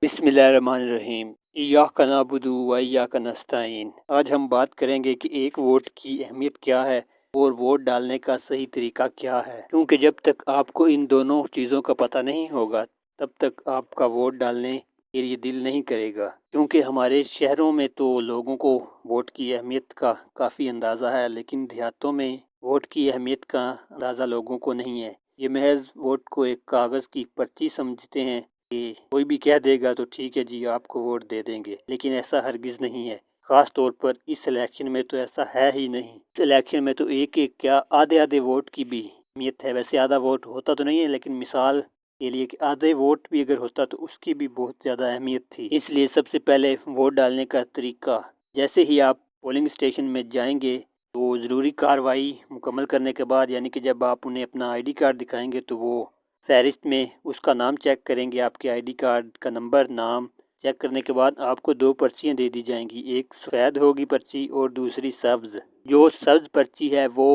بسم اللہ الرحمن الرحیم۔ ایاک نعبد و ایاک نستعین۔ آج ہم بات کریں گے کہ ایک ووٹ کی اہمیت کیا ہے اور ووٹ ڈالنے کا صحیح طریقہ کیا ہے، کیونکہ جب تک آپ کو ان دونوں چیزوں کا پتہ نہیں ہوگا تب تک آپ کا ووٹ ڈالنے کے لیے دل نہیں کرے گا، کیونکہ ہمارے شہروں میں تو لوگوں کو ووٹ کی اہمیت کا کافی اندازہ ہے، لیکن دیہاتوں میں ووٹ کی اہمیت کا اندازہ لوگوں کو نہیں ہے۔ یہ محض ووٹ کو ایک کاغذ کی پرچی سمجھتے ہیں کہ کوئی بھی کہہ دے گا تو ٹھیک ہے جی آپ کو ووٹ دے دیں گے، لیکن ایسا ہرگز نہیں ہے۔ خاص طور پر اس الیکشن میں تو ایسا ہے ہی نہیں۔ اس الیکشن میں تو ایک کیا آدھے ووٹ کی بھی اہمیت ہے۔ ویسے آدھا ووٹ ہوتا تو نہیں ہے، لیکن مثال کے لیے کہ آدھے ووٹ بھی اگر ہوتا تو اس کی بھی بہت زیادہ اہمیت تھی۔ اس لیے سب سے پہلے ووٹ ڈالنے کا طریقہ، جیسے ہی آپ پولنگ اسٹیشن میں جائیں گے تو ضروری کارروائی مکمل کرنے کے بعد، یعنی کہ جب آپ انہیں اپنا آئی ڈی کارڈ دکھائیں گے تو وہ فہرست میں اس کا نام چیک کریں گے، آپ کے آئی ڈی کارڈ کا نمبر، نام چیک کرنے کے بعد آپ کو 2 پرچیاں دے دی جائیں گی، ایک سفید ہوگی پرچی اور دوسری سبز۔ جو سبز پرچی ہے وہ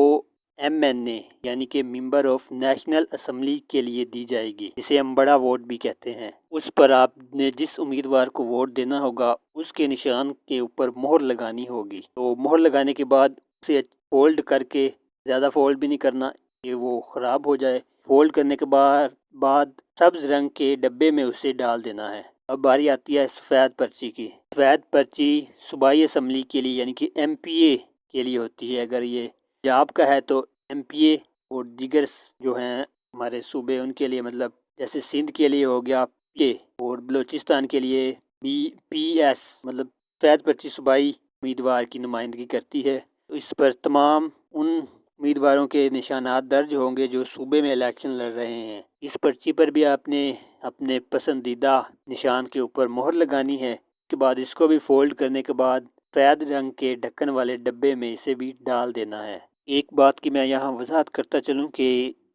ایم این اے یعنی کہ ممبر آف نیشنل اسمبلی کے لیے دی جائے گی، جسے ہم بڑا ووٹ بھی کہتے ہیں۔ اس پر آپ نے جس امیدوار کو ووٹ دینا ہوگا اس کے نشان کے اوپر مہر لگانی ہوگی۔ تو مہر لگانے کے بعد اسے فولڈ کر کے، زیادہ فولڈ بھی نہیں کرنا کہ وہ خراب ہو جائے، فولڈ کرنے کے بعد سبز رنگ کے ڈبے میں اسے ڈال دینا ہے۔ اب باری آتی ہے سفید پرچی کی۔ سفید پرچی صوبائی اسمبلی کے لیے یعنی کہ ایم پی اے کے لیے ہوتی ہے۔ اگر یہ پنجاب کا ہے تو ایم پی اے، اور دیگر جو ہیں ہمارے صوبے ان کے لیے، مطلب جیسے سندھ کے لیے ہو گیا پی اے، اور بلوچستان کے لیے پی ایس، مطلب سفید پرچی صوبائی امیدوار کی نمائندگی کرتی ہے۔ تو اس پر تمام ان امیدواروں کے نشانات درج ہوں گے جو صوبے میں الیکشن لڑ رہے ہیں۔ اس پرچی پر بھی آپ نے اپنے پسندیدہ نشان کے اوپر مہر لگانی ہے۔ اس کے بعد اس کو بھی فولڈ کرنے کے بعد سفید رنگ کے ڈھکن والے ڈبے میں اسے بھی ڈال دینا ہے۔ ایک بات کی میں یہاں وضاحت کرتا چلوں کہ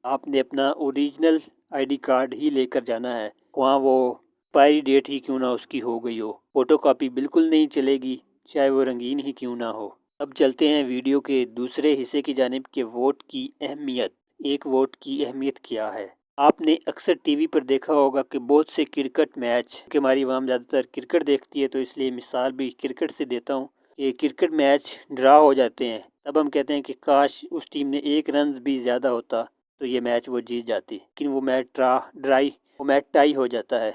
آپ نے اپنا اوریجنل آئی ڈی کارڈ ہی لے کر جانا ہے، وہاں وہ ایکسپائری ڈیٹ ہی کیوں نہ اس کی ہو گئی ہو، فوٹو کاپی بالکل نہیں چلے گی، چاہے وہ رنگین ہی کیوں نہ ہو۔ اب چلتے ہیں ویڈیو کے دوسرے حصے کی جانب کہ ووٹ کی اہمیت۔ ایک ووٹ کی اہمیت کیا ہے؟ آپ نے اکثر ٹی وی پر دیکھا ہوگا کہ بہت سے کرکٹ میچ، کہ ہماری عوام زیادہ تر کرکٹ دیکھتی ہے تو اس لیے مثال بھی کرکٹ سے دیتا ہوں، کہ کرکٹ میچ ڈرا ہو جاتے ہیں، تب ہم کہتے ہیں کہ کاش اس ٹیم نے 1 رنز بھی زیادہ ہوتا تو یہ میچ وہ جیت جاتی، لیکن وہ میچ ٹائی ہو جاتا ہے۔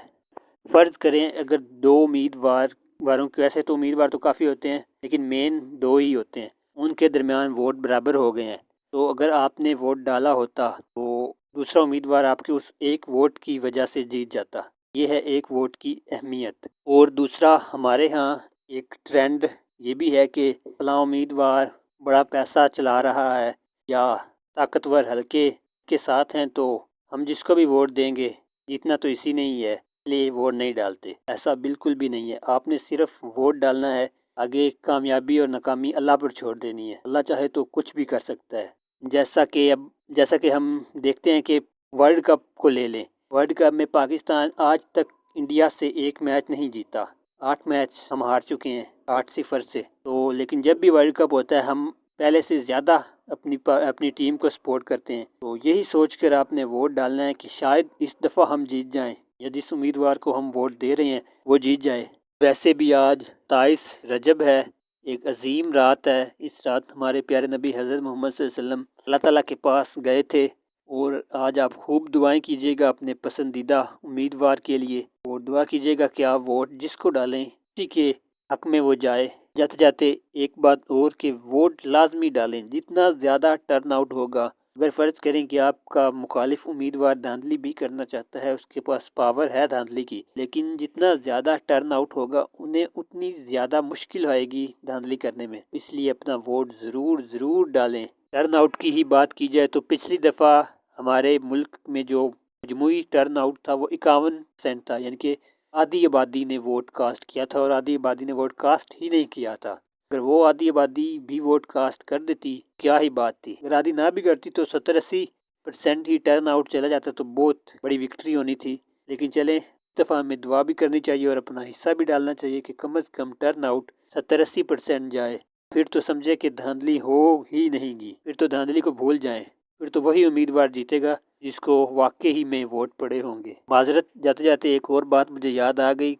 فرض کریں اگر 2 امیدواروں کے، ویسے تو امیدوار تو کافی ہوتے ہیں لیکن مین 2 ہی ہوتے ہیں، ان کے درمیان ووٹ برابر ہو گئے ہیں، تو اگر آپ نے ووٹ ڈالا ہوتا تو دوسرا امیدوار آپ کے اس ایک ووٹ کی وجہ سے جیت جاتا۔ یہ ہے ایک ووٹ کی اہمیت۔ اور دوسرا، ہمارے ہاں ایک ٹرینڈ یہ بھی ہے کہ فلاں امیدوار بڑا پیسہ چلا رہا ہے یا طاقتور حلقے کے ساتھ ہیں تو ہم جس کو بھی ووٹ دیں گے جیتنا تو اسی نے ہی ہے، اس لیے ووٹ نہیں ڈالتے۔ ایسا بالکل بھی نہیں ہے، آپ نے صرف ووٹ ڈالنا ہے، آگے کامیابی اور ناکامی اللہ پر چھوڑ دینی ہے، اللہ چاہے تو کچھ بھی کر سکتا ہے۔ جیسا کہ ہم دیکھتے ہیں کہ ورلڈ کپ کو لے لیں، ورلڈ کپ میں پاکستان آج تک انڈیا سے 1 میچ نہیں جیتا، 8 میچ ہم ہار چکے ہیں 8-0 سے۔ تو لیکن جب بھی ورلڈ کپ ہوتا ہے ہم پہلے سے زیادہ اپنی ٹیم کو سپورٹ کرتے ہیں، تو یہی سوچ کر آپ نے ووٹ ڈالنا ہے کہ شاید اس دفعہ ہم جیت جائیں، یا جس امیدوار کو ہم ووٹ دے رہے ہیں وہ جیت جائے۔ ویسے بھی آج 23 رجب ہے، ایک عظیم رات ہے۔ اس رات ہمارے پیارے نبی حضرت محمد صلی اللہ علیہ وسلم اللہ تعالیٰ کے پاس گئے تھے، اور آج آپ خوب دعائیں کیجیے گا اپنے پسندیدہ امیدوار کے لیے، اور دعا کیجیے گا کہ آپ ووٹ جس کو ڈالیں اسی کے حق میں وہ جائے۔ جاتے جاتے ایک بات اور کہ ووٹ لازمی ڈالیں، جتنا زیادہ ٹرن آؤٹ ہوگا، اگر فرض کریں کہ آپ کا مخالف امیدوار دھاندلی بھی کرنا چاہتا ہے، اس کے پاس پاور ہے دھاندلی کی، لیکن جتنا زیادہ ٹرن آؤٹ ہوگا انہیں اتنی زیادہ مشکل آئے گی دھاندلی کرنے میں، اس لیے اپنا ووٹ ضرور ڈالیں۔ ٹرن آؤٹ کی ہی بات کی جائے تو پچھلی دفعہ ہمارے ملک میں جو مجموعی ٹرن آؤٹ تھا وہ 51% تھا، یعنی کہ آدھی آبادی نے ووٹ کاسٹ کیا تھا، اور آدھی آبادی نے ووٹ کاسٹ ہی نہیں کیا تھا۔ اگر وہ آدھی آبادی بھی ووٹ کاسٹ کر دیتی کیا ہی بات تھی، اگر آدھی نہ بھی کرتی تو 70-80% ہی ٹرن آؤٹ چلا جاتا تو بہت بڑی وکٹری ہونی تھی۔ لیکن چلیں، اس دفعہ ہمیں دعا بھی کرنی چاہیے اور اپنا حصہ بھی ڈالنا چاہیے کہ کم از کم ٹرن آؤٹ 70-80% جائے، پھر تو سمجھے کہ دھاندلی ہو ہی نہیں گی، پھر تو دھاندلی کو بھول جائیں، پھر تو وہی امیدوار جیتے گا جس کو واقعی میں ووٹ پڑے ہوں گے۔ معذرت، جاتے جاتے ایک اور بات مجھے یاد آ گئی،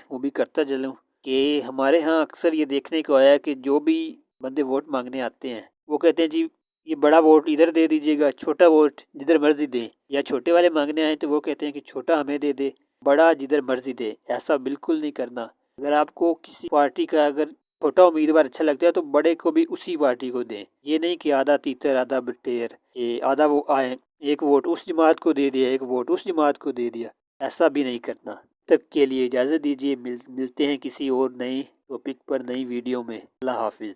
وہ بھی کرتا چلوں کہ ہمارے ہاں اکثر یہ دیکھنے کو آیا کہ جو بھی بندے ووٹ مانگنے آتے ہیں وہ کہتے ہیں جی یہ بڑا ووٹ ادھر دے دیجیے گا، چھوٹا ووٹ جدھر مرضی دیں، یا چھوٹے والے مانگنے آئے تو وہ کہتے ہیں کہ چھوٹا ہمیں دے دے، بڑا جدھر مرضی دے۔ ایسا بالکل نہیں کرنا۔ اگر آپ کو کسی پارٹی کا اگر چھوٹا امیدوار اچھا لگتا ہے تو بڑے کو بھی اسی پارٹی کو دیں۔ یہ نہیں کہ آدھا تیتر آدھا بٹیر، یہ آدھا وہ آئے ایک ووٹ اس جماعت کو دے دیا، ایک ووٹ اس جماعت کو دے دیا، ایسا بھی نہیں کرنا۔ تک کے لیے اجازت دیجیے، ملتے ہیں کسی اور نئے ٹاپک پر نئی ویڈیو میں۔ اللہ حافظ۔